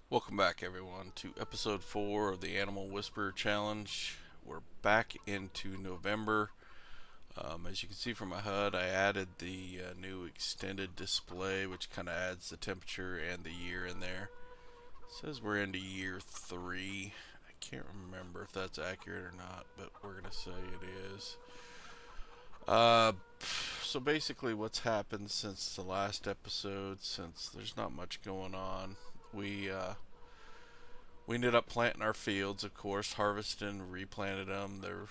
Welcome back, everyone, to episode 4 of the Animal Whisperer Challenge. We're back into November. As you can see from my HUD, I added the new extended display, which kind of adds the temperature and the year in there. It says we're into year 3. I can't remember if that's accurate or not, but we're going to say it is. Uh, so basically, what's happened since the last episode, since there's not much going on, we we ended up planting our fields, of course, harvesting, replanted them. They're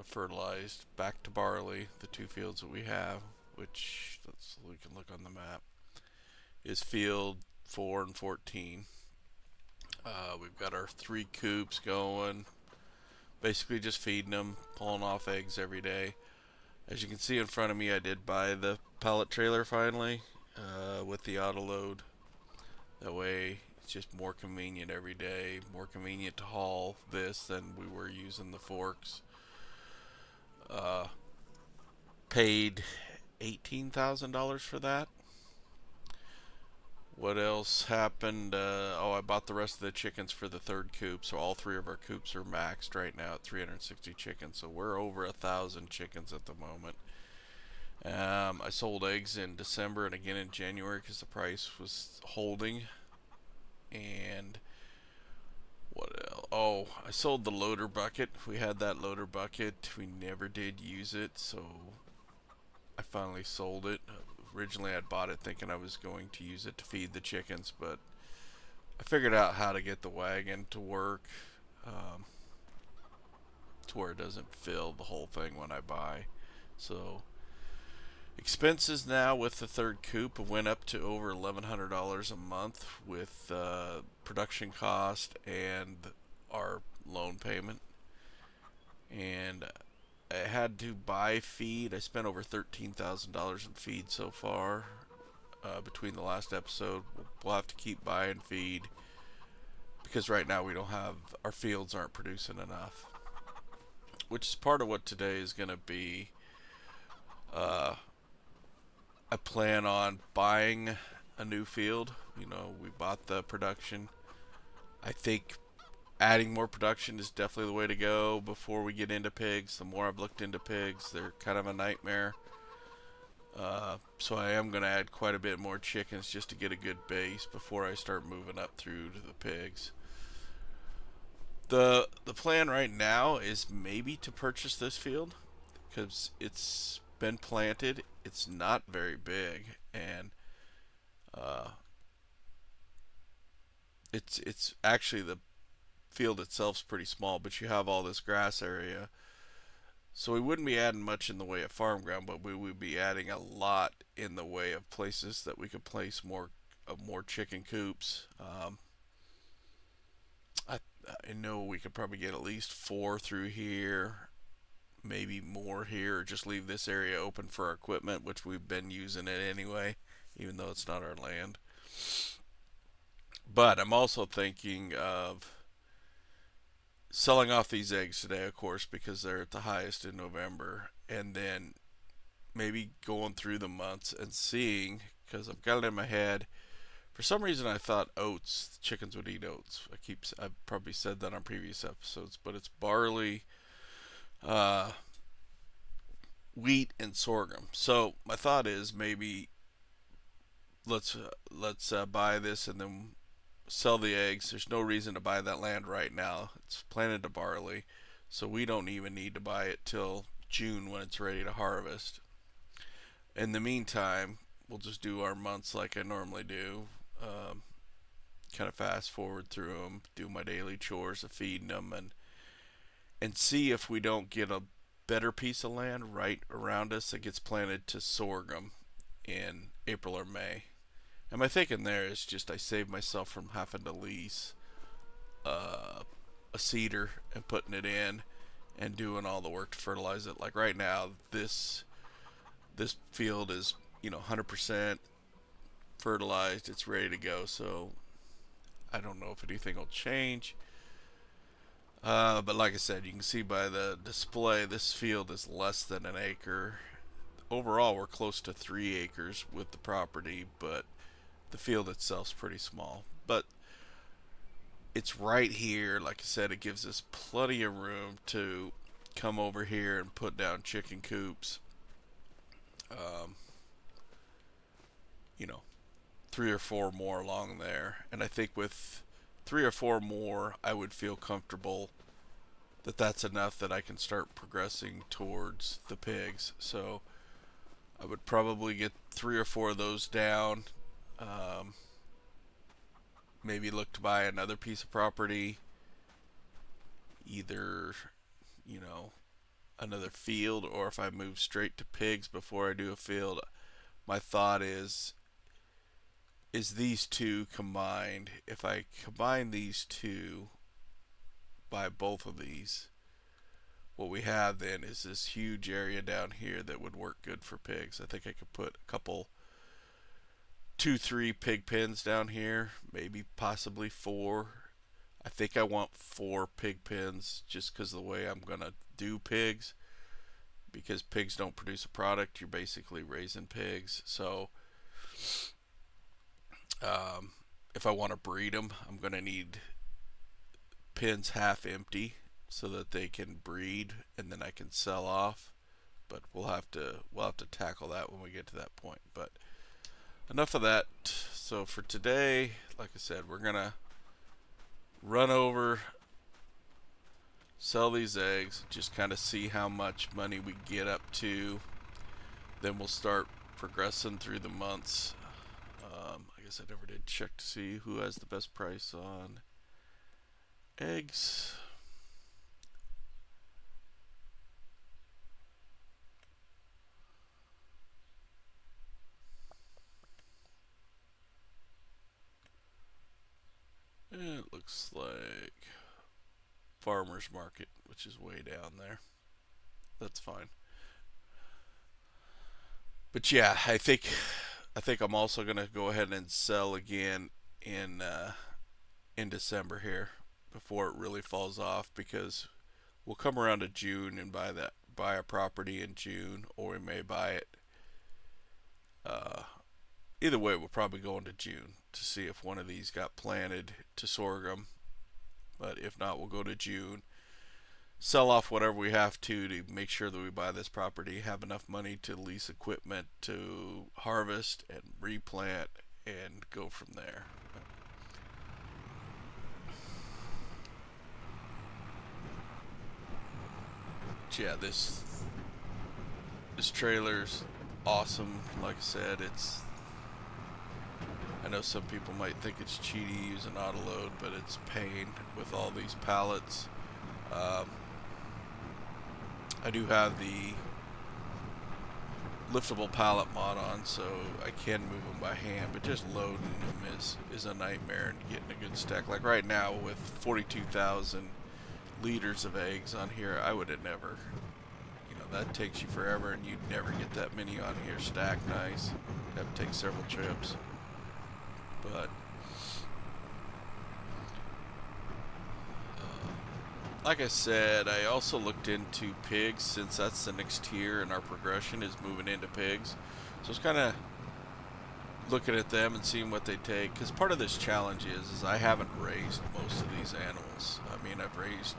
fertilized back to barley. The two fields that we have, which we can look on the map, is field 4 and 14. We've got our 3 coops going, basically just feeding them, pulling off eggs every day. As you can see in front of me, I did buy the pallet trailer finally with the auto load. That way, it's just more convenient every day, more convenient to haul this than we were using the forks. Uh, Paid $18,000 for that. What else happened? I bought the rest of the chickens for the third coop, so all 3 of our coops are maxed right now at 360 chickens. So we're over 1,000 chickens at the moment. I sold eggs in December and again in January because the price was holding. And what else? Oh, I sold the loader bucket. We had that loader bucket. We never did use it, so I finally sold it. Originally, I'd bought it thinking I was going to use it to feed the chickens, but I figured out how to get the wagon to work um, to where it doesn't fill the whole thing when I buy. So expenses now with the third coop went up to over $1,100 a month with production cost and our loan payment. And I had to buy feed. I spent over $13,000 in feed so far between the last episode. We'll have to keep buying feed because right now we don't have, our fields aren't producing enough. Which is part of what today is going to be. Uh, I plan on buying a new field. We bought the production. I think adding more production is definitely the way to go before we get into pigs. The more I've looked into pigs, they're kind of a nightmare. So I am going to add quite a bit more chickens just to get a good base before I start moving up through to the pigs. The plan right now is maybe to purchase this field because it's been planted. It's not very big, and uh, it's actually the field itself's pretty small, but you have all this grass area. So we wouldn't be adding much in the way of farm ground, but we would be adding a lot in the way of places that we could place more chicken coops. I I know we could probably get at least 4 through here, maybe more here, or just leave this area open for our equipment, which we've been using it anyway, even though it's not our land. But I'm also thinking of selling off these eggs today, of course, because they're at the highest in November, and then maybe going through the months and seeing, because I've got it in my head. For some reason, I thought oats, chickens would eat oats. I've probably said that on previous episodes, but it's barley, uh, wheat, and sorghum. So my thought is maybe let's buy this and then sell the eggs. There's no reason to buy that land right now. It's planted to barley, so we don't even need to buy it till June when it's ready to harvest. In the meantime, we'll just do our months like I normally do. Um, Kind of fast forward through them, do my daily chores of feeding them, and see if we don't get a better piece of land right around us that gets planted to sorghum in April or May. And my thinking there is just I save myself from having to lease uh, a seeder and putting it in and doing all the work to fertilize it. Like right now, this field is 100% fertilized. It's ready to go. So I don't know if anything will change. But like I said, you can see by the display, this field is less than an acre. Overall, we're close to 3 acres with the property, but the field itself's pretty small. But it's right here. Like I said, it gives us plenty of room to come over here and put down chicken coops. Um, you know, 3 or 4 more along there. And I think with 3 or 4 more, I would feel comfortable that that's enough that I can start progressing towards the pigs. So I would probably get 3 or 4 of those down. Um, Maybe look to buy another piece of property, either, you know, another field, or if I move straight to pigs before I do a field. My thought is these two combined. If I combine these two, buy both of these, what we have then is this huge area down here that would work good for pigs. I think I could put a couple, 2, 3 pig pens down here, maybe possibly 4. I think I want 4 pig pens just because of the way I'm gonna do pigs. Because pigs don't produce a product, you're basically raising pigs. So if I want to breed them, I'm gonna need pens half empty so that they can breed and then I can sell off. But we'll have to tackle that when we get to that point. But enough of that. So for today, like I said, we're gonna run over, sell these eggs, just kind of see how much money we get up to. Then we'll start progressing through the months. I guess I never did check to see who has the best price on eggs. It looks like farmers market, which is way down there. That's fine. But yeah, I think I'm also gonna go ahead and sell again in December here before it really falls off, because we'll come around to June and buy a property in June, or we may buy it. Uh, Either way, we'll probably go into June to see if one of these got planted to sorghum. But if not, we'll go to June, sell off whatever we have to make sure that we buy this property, have enough money to lease equipment to harvest and replant, and go from there. But yeah, this trailer's awesome. Like I said, I know some people might think it's cheaty using autoload, but it's pain with all these pallets. Um, I do have the liftable pallet mod on, so I can move them by hand, but just loading them is a nightmare, and getting a good stack. Like right now with 42,000 liters of eggs on here, I would have never, that takes you forever, and you'd never get that many on here stacked nice. You'd have to take several trips. But like I said, I also looked into pigs, since that's the next tier in our progression is moving into pigs. So it's kind of looking at them and seeing what they take, because part of this challenge is I haven't raised most of these animals. I mean, I've raised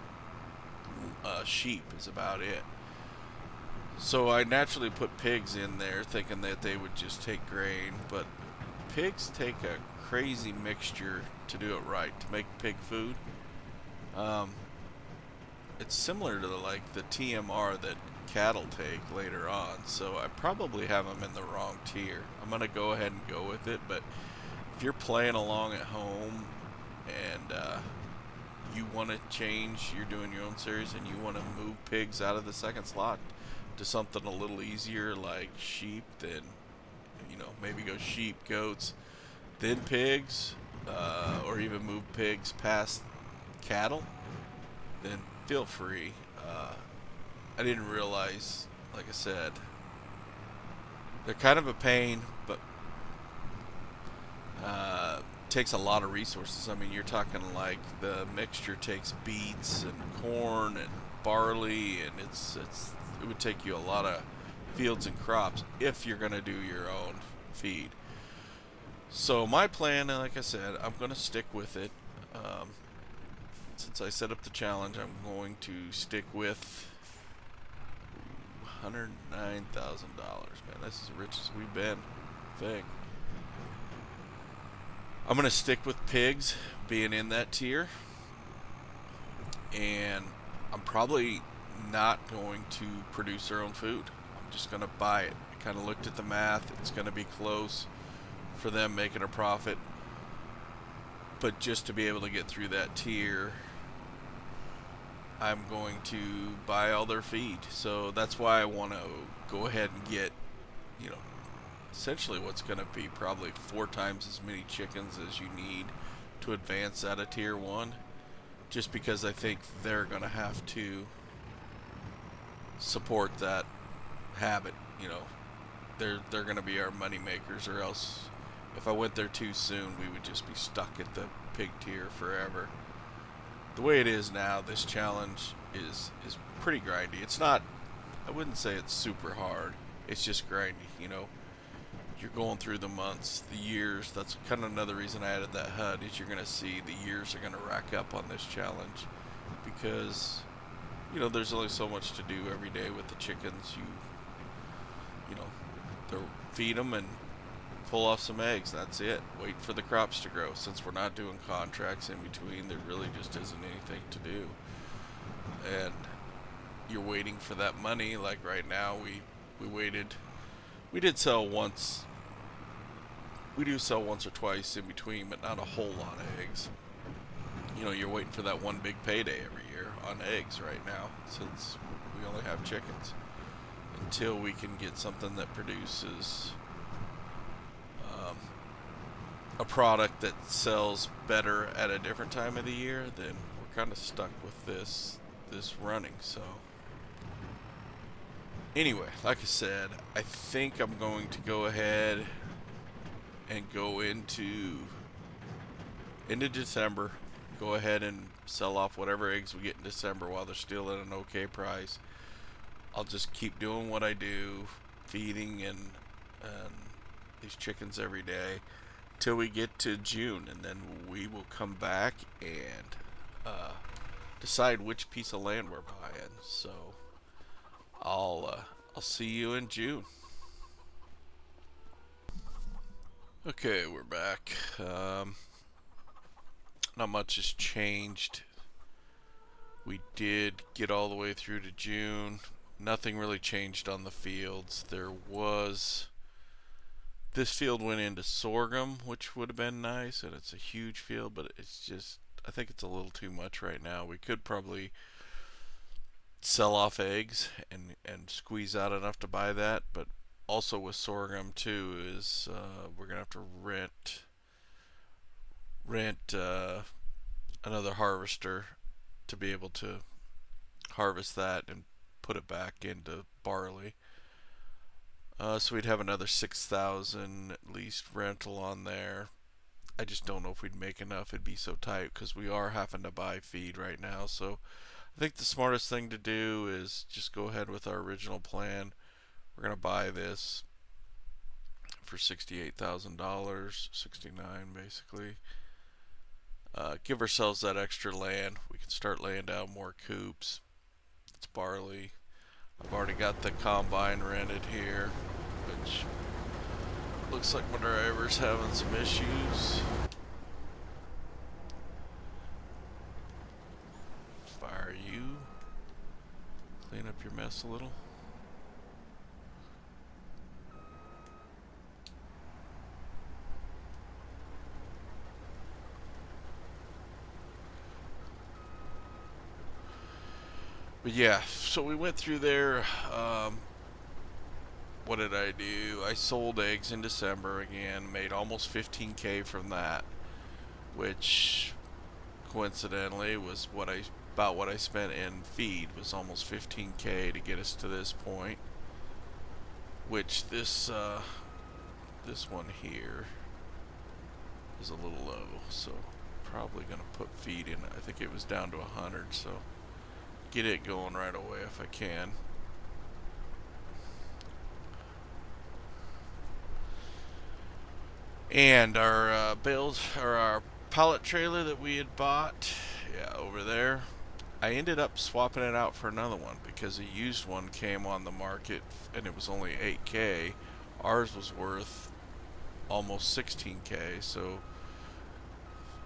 sheep is about it. So I naturally put pigs in there thinking that they would just take grain, but pigs take a crazy mixture to do it right, to make pig food. It's similar to like the TMR that cattle take later on, so I probably have them in the wrong tier. I'm gonna go ahead and go with it, but if you're playing along at home and you want to change, you're doing your own series and you want to move pigs out of the second slot to something a little easier like sheep, then maybe go sheep, goats, then pigs, or even move pigs past cattle, then feel free. I didn't realize, like I said, they're kind of a pain, but takes a lot of resources. I mean, you're talking like the mixture takes beets and corn and barley, and it would take you a lot of fields and crops if you're going to do your own feed. So my plan, like I said, I'm going to stick with it. since I set up the challenge, I'm going to stick with $109,000. Man, that's as rich as we've been. Thing. I'm going to stick with pigs being in that tier. And I'm probably not going to produce their own food. I'm just going to buy it. I kind of looked at the math. It's going to be close for them making a profit. But just to be able to get through that tier, I'm going to buy all their feed. So that's why I want to go ahead and get, essentially what's going to be probably 4 times as many chickens as you need to advance out of tier 1. Just because I think they're going to have to support that habit. They're going to be our money makers, or else if I went there too soon, we would just be stuck at the pig tier forever. The way it is now, this challenge is pretty grindy. It's not, I wouldn't say it's super hard. It's just grindy, You're going through the months, the years. That's kind of another reason I added that HUD, is you're going to see the years are going to rack up on this challenge. Because, there's only so much to do every day with the chickens. They'll feed them and pull off some eggs. That's it. Wait for the crops to grow. Since we're not doing contracts in between, there really just isn't anything to do. And you're waiting for that money. Like right now, we waited. We did sell once. We do sell once or twice in between, but not a whole lot of eggs. You're waiting for that one big payday every year on eggs right now, since we only have chickens. Until we can get something that produces a product that sells better at a different time of the year, then we're kind of stuck with this running. So anyway, like I said, I think I'm going to go ahead and go into December. Go ahead and sell off whatever eggs we get in December while they're still at an okay price. I'll just keep doing what I do, feeding and these chickens every day till we get to June, and then we will come back and decide which piece of land we're buying. So I'll see you in June. Okay, we're back. Not much has changed. We did get all the way through to June. Nothing really changed on the fields. This field went into sorghum, which would have been nice, and it's a huge field, but it's just, I think it's a little too much right now. We could probably sell off eggs and squeeze out enough to buy that, but also with sorghum too is we're gonna have to rent another harvester to be able to harvest that and put it back into barley. So we'd have another 6,000 at least rental on there. I just don't know if we'd make enough. It'd be so tight because we are having to buy feed right now. So I think the smartest thing to do is just go ahead with our original plan. We're going to buy this for $68,000, 69 basically. Give ourselves that extra land. We can start laying down more coops. It's barley. I've already got the combine rented here, which looks like my driver's having some issues. Fire you. Clean up your mess a little. But yeah, so we went through there. What did I do? I sold eggs in December again, made almost 15K from that, which coincidentally was about what I spent in feed, was almost 15K to get us to this point. Which this one here is a little low, so probably gonna put feed in. I think it was down to 100, so get it going right away if I can. And our bales, or our pallet trailer that we had bought, yeah, over there, I ended up swapping it out for another one because a used one came on the market and it was only 8K. Ours was worth almost 16K, so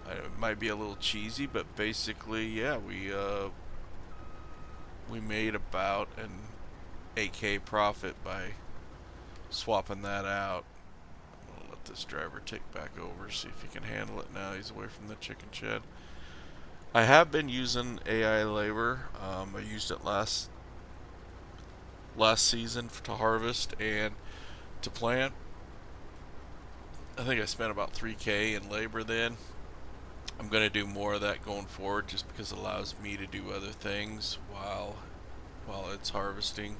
it might be a little cheesy, but basically, yeah, we made about an 8K profit by swapping that out. I'm gonna let this driver take back over, see if he can handle it now. He's away from the chicken shed. I have been using AI labor. I used it last season to harvest and to plant. I think I spent about 3K in labor then. I'm going to do more of that going forward just because it allows me to do other things while it's harvesting.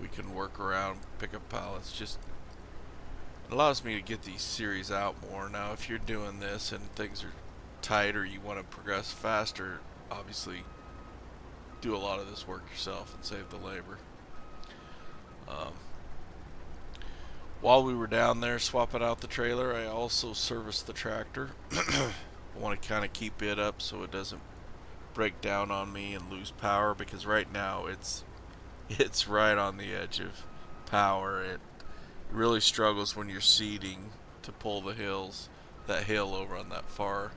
We can work around, pick up pallets. Just it allows me to get these series out more. Now, if you're doing this and things are tight or you want to progress faster, obviously do a lot of this work yourself and save the labor. Um, While we were down there swapping out the trailer, I also serviced the tractor. I want to kind of keep it up so it doesn't break down on me and lose power because right now it's right on the edge of power. It really struggles when you're seeding to pull the hills. That hill over on that far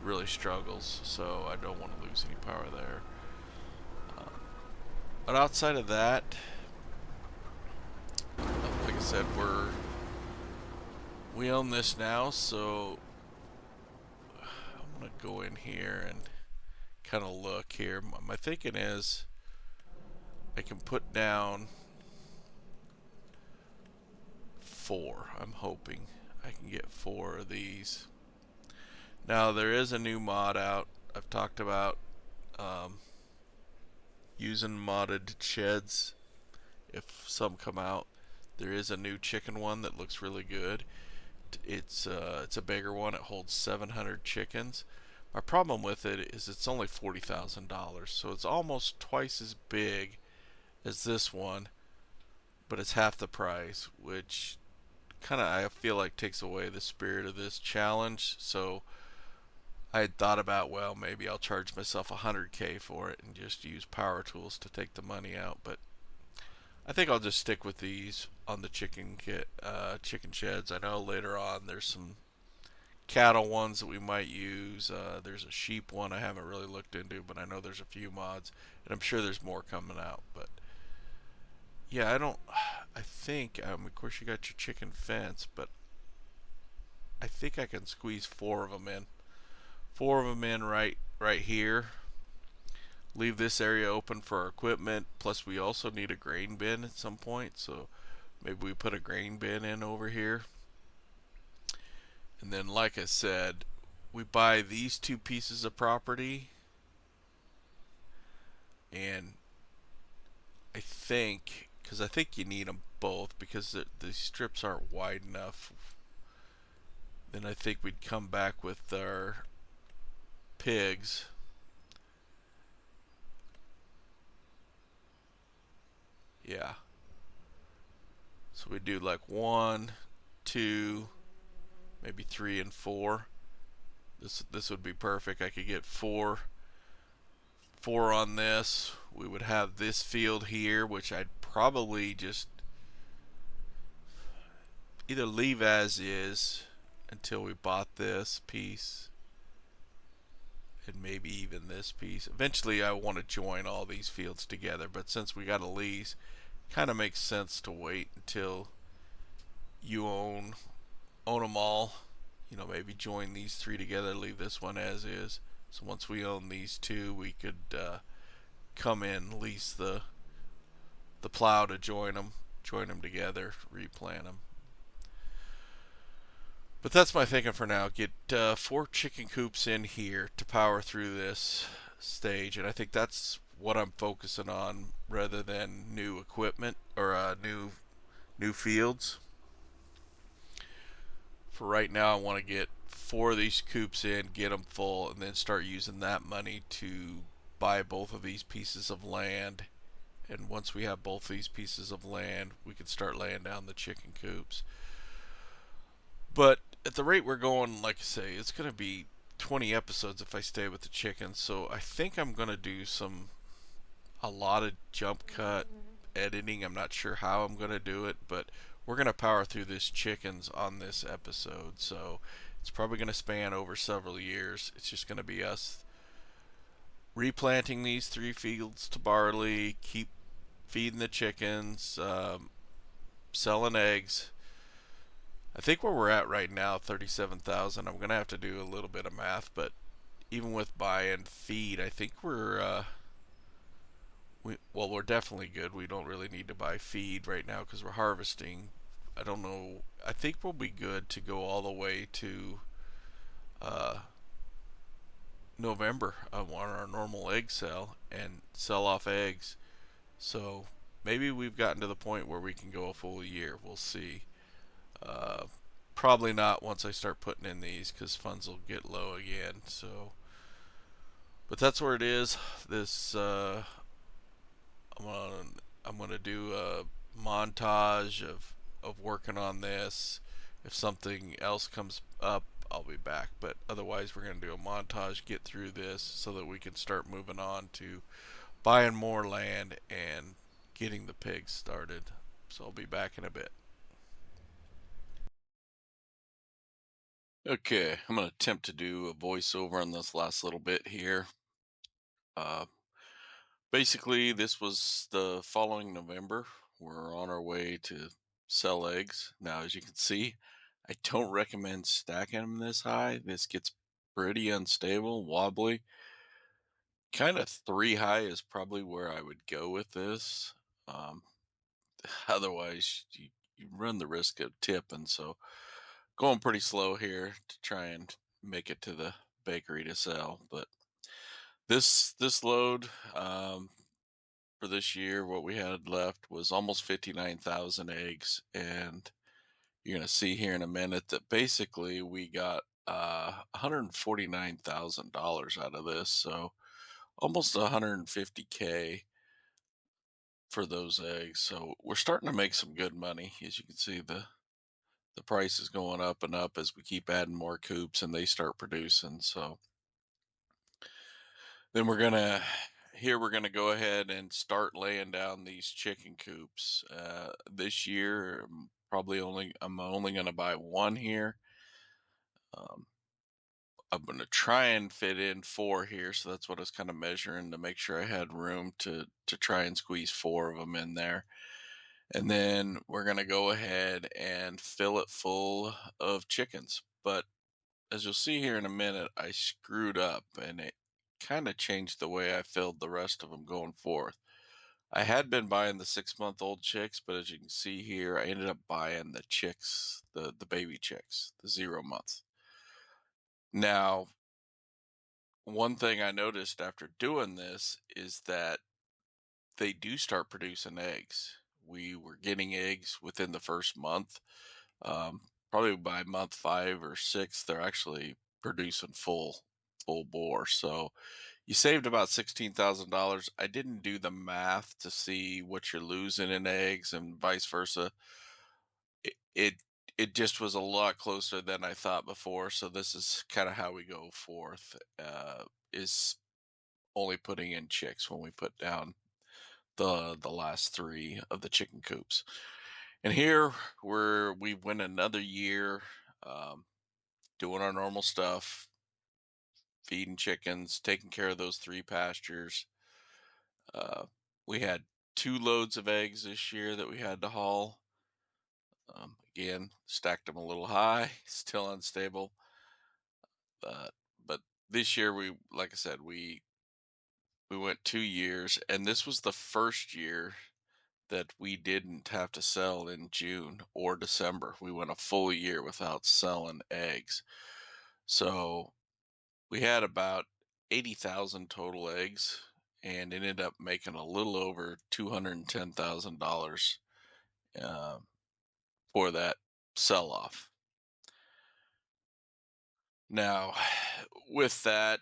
really struggles, so I don't want to lose any power there. But outside of that, like I said, we own this now, so I'm gonna go in here and kind of look here. My thinking is I can put down 4. I'm hoping I can get 4 of these. Now there is a new mod out. I've talked about um, using modded sheds if some come out. There is a new chicken one that looks really good. It's a bigger one. It holds 700 chickens. My problem with it is it's only $40,000, so it's almost twice as big as this one, but it's half the price, which kind of I feel like takes away the spirit of this challenge. So I had thought about, well, maybe I'll charge myself 100K for it and just use power tools to take the money out, but I think I'll just stick with these on the chicken sheds. I know later on there's some cattle ones that we might use. There's a sheep one I haven't really looked into, but I know there's a few mods, and I'm sure there's more coming out. But yeah, I think, of course, you got your chicken fence, but I think I can squeeze 4 of them in. 4 of them in right here. Leave this area open for our equipment. Plus, we also need a grain bin at some point, so maybe we put a grain bin in over here. And then, like I said, we buy these 2 pieces of property, and because I think you need them both because the strips aren't wide enough. Then I think we'd come back with our pigs. Yeah. So we do like 1, 2, maybe 3 and 4. This would be perfect. I could get 4 on this. We would have this field here, which I'd probably just either leave as is until we bought this piece and maybe even this piece. Eventually I want to join all these fields together, but since we got a lease, kind of makes sense to wait until you own them all. You know, maybe join these 3 together, leave this one as is. So once we own these 2, we could come in, lease the plow to join them together, replant them. But that's my thinking for now. Get 4 chicken coops in here to power through this stage, and I think that's what I'm focusing on rather than new equipment or new fields. For right now, I want to get 4 of these coops in, get them full, and then start using that money to buy both of these pieces of land. And once we have both these pieces of land, we can start laying down the chicken coops. But at the rate we're going, like I say, it's going to be 20 episodes if I stay with the chickens. So I think I'm gonna do a lot of jump cut editing. I'm not sure how I'm gonna do it, but we're gonna power through this chickens on this episode. So it's probably gonna span over several years. It's just gonna be us replanting these 3 fields to barley, keep feeding the chickens, selling eggs. I think where we're at right now, 37,000. I'm gonna have to do a little bit of math, but even with buy and feed, I think we're definitely good. We don't really need to buy feed right now because we're harvesting. I don't know. I think we'll be good to go all the way to uh, November on our normal egg sale and sell off eggs. So maybe we've gotten to the point where we can go a full year. We'll see. Uh, Probably not once I start putting in these because funds will get low again. So, but that's where it is. This I'm gonna I'm gonna do a montage of working on this. If something else comes up, I'll be back. But otherwise, we're gonna do a montage, get through this, so that we can start moving on to buying more land and getting the pigs started. So I'll be back in a bit. Okay, I'm going to attempt to do a voiceover on this last little bit here. Uh, Basically, this was the following November. We're on our way to sell eggs. Now, as you can see, I don't recommend stacking them this high. This gets pretty unstable, wobbly. Kind of 3 high is probably where I would go with this. Um, Otherwise, you run the risk of tipping. So, going pretty slow here to try and make it to the bakery to sell. But this load for this year, what we had left was almost 59,000 eggs, and you're gonna see here in a minute that basically we got $149,000 out of this, so almost 150K for those eggs. So we're starting to make some good money. As you can see, the price is going up and up as we keep adding more coops and they start producing. So then we're gonna go ahead and start laying down these chicken coops. This year, I'm only gonna buy one here. Um, I'm gonna try and fit in 4 here, so that's what I was kind of measuring to make sure I had room to try and squeeze 4 of them in there. And then we're gonna go ahead and fill it full of chickens. But as you'll see here in a minute, I screwed up and it kind of changed the way I filled the rest of them going forth. I had been buying the 6-month-old chicks, but as you can see here, I ended up buying the chicks, the baby chicks, the 0 months. Now, one thing I noticed after doing this is that they do start producing eggs. We were getting eggs within the first month. Probably by month 5 or 6, they're actually producing full bore. So you saved about $16,000. I didn't do the math to see what you're losing in eggs and vice versa. It it just was a lot closer than I thought before. So this is kind of how we go forth. Is only putting in chicks when we put down the last 3 of the chicken coops. And here we went another year um, doing our normal stuff, feeding chickens, taking care of those 3 pastures. Uh, we had 2 loads of eggs this year that we had to haul. Again, stacked them a little high, still unstable. Uh, but this year like I said, we went 2 years, and this was the first year that we didn't have to sell in June or December. We went a full year without selling eggs. So we had about 80,000 total eggs and ended up making a little over $210,000 uh, for that sell off. Now, with that,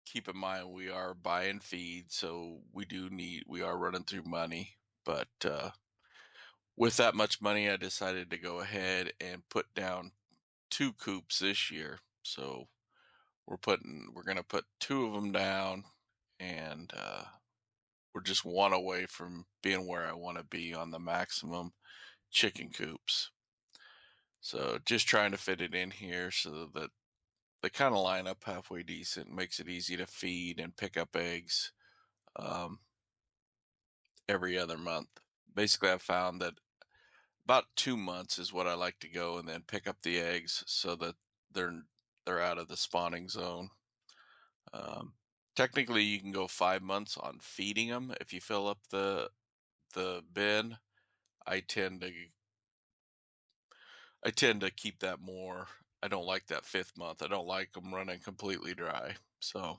keep in mind we are buying feed, so we are running through money. But with that much money, I decided to go ahead and put down 2 coops this year. So we're gonna put two of them down, and we're just one away from being where I want to be on the maximum chicken coops. So just trying to fit it in here so that they kind of line up halfway decent, makes it easy to feed and pick up eggs um, every other month. Basically, I've found that about 2 months is what I like to go, and then pick up the eggs so that they're they're out of the spawning zone. Um, Technically, you can go 5 months on feeding them if you fill up the bin. I tend to I tend to keep that more. I don't like that fifth month. I don't like them running completely dry. So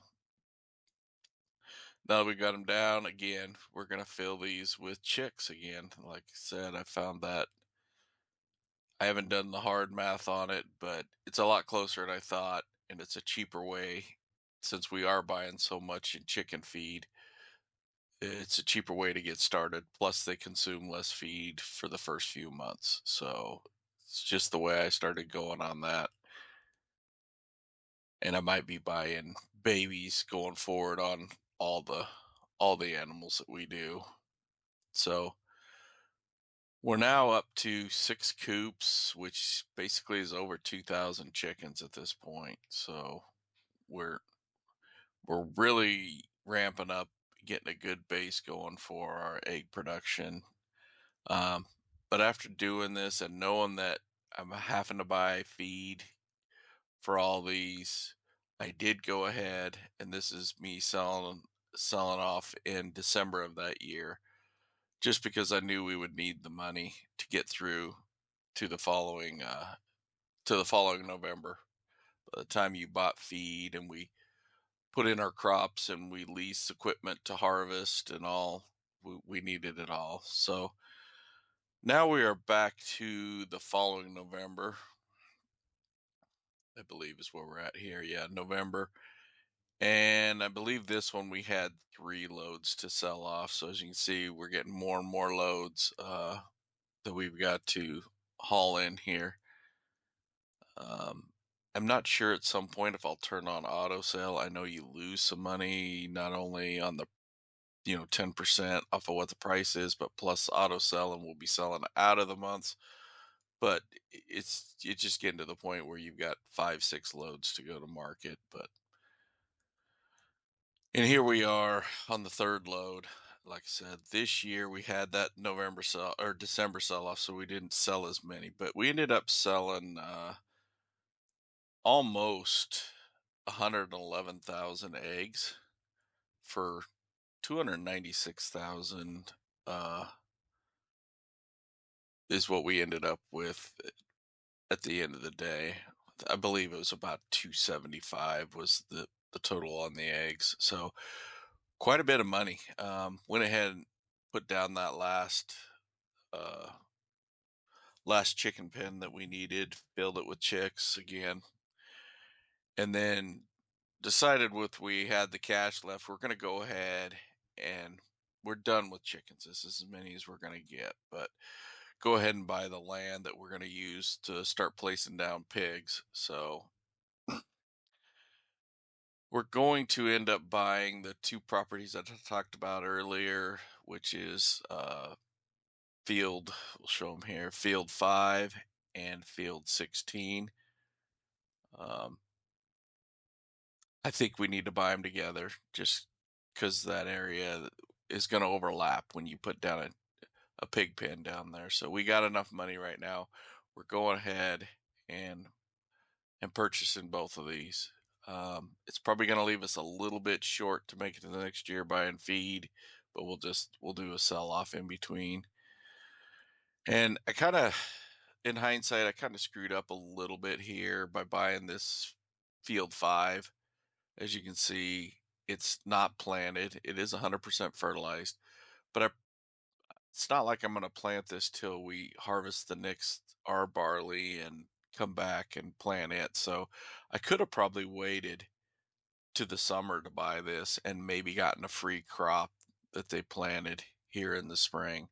now that we got them down again, we're gonna fill these with chicks again. Like I said, I found that I haven't done the hard math on it, but it's a lot closer than I thought, and it's a cheaper way since we are buying so much in chicken feed. It's a cheaper way to get started. Plus, they consume less feed for the first few months. So it's just the way I started going on that. And I might be buying babies going forward on all the all the animals that we do. So we're now up to 6 coops, which basically is over 2,000 chickens at this point. So we're we're really ramping up, getting a good base going for our egg production. Um, but after doing this and knowing that I'm having to buy feed for all these, I did go ahead, and this is me selling off in December of that year, just because I knew we would need the money to get through to the following November. By the time you bought feed and we put in our crops and we lease equipment to harvest and all, we needed it all. So now we are back to the following November, I believe is where we're at here. Yeah, November. And I believe this one we had 3 loads to sell off. So as you can see, we're getting more and more loads that we've got to haul in here. Um, I'm not sure at some point if I'll turn on auto sale. I know you lose some money not only on the 10% off of what the price is, but plus auto sell, and we'll be selling out of the months. But it's just getting to the point where you've got 5, 6 loads to go to market. But and here we are on the third load. Like I said, this year we had that November sell or December sell off, so we didn't sell as many, but we ended up selling almost 111,000 eggs for 296,000 is what we ended up with at the end of the day. I believe it was about 275 was the total on the eggs. So quite a bit of money. Went ahead and put down that uh last chicken pen that we needed, filled it with chicks again, and then decided with we had the cash left, we're gonna go ahead and we're done with chickens. This is as many as we're gonna get, but go ahead and buy the land that we're gonna use to start placing down pigs. So we're going to end up buying the 2 properties that I talked about earlier, which is field, we'll show them here, field 5 and field 16. Um, I think we need to buy them together just because that area is going to overlap when you put down a pig pen down there. So we got enough money right now. We're going ahead and purchasing both of these. It's probably going to leave us a little bit short to make it to the next year buying feed, but we'll do a sell off in between. And I kind of, in hindsight, I kind of screwed up a little bit here by buying this field 5. As you can see, it's not planted. It is 100% fertilized, but it's not like I'm going to plant this till we harvest the next our barley and come back and plant it. So I could have probably waited to the summer to buy this and maybe gotten a free crop that they planted here in the spring.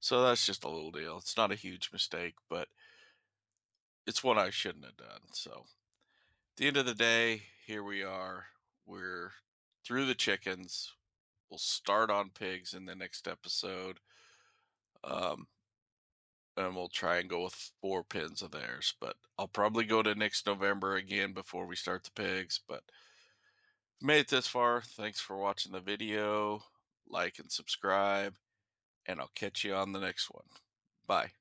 So that's just a little deal. It's not a huge mistake, but it's one I shouldn't have done. So at the end of the day, here we are. We're through the chickens. We'll start on pigs in the next episode. Um, and we'll try and go with 4 pins of theirs. But I'll probably go to next November again before we start the pigs. But made it this far. Thanks for watching the video. Like and subscribe, and I'll catch you on the next one. Bye.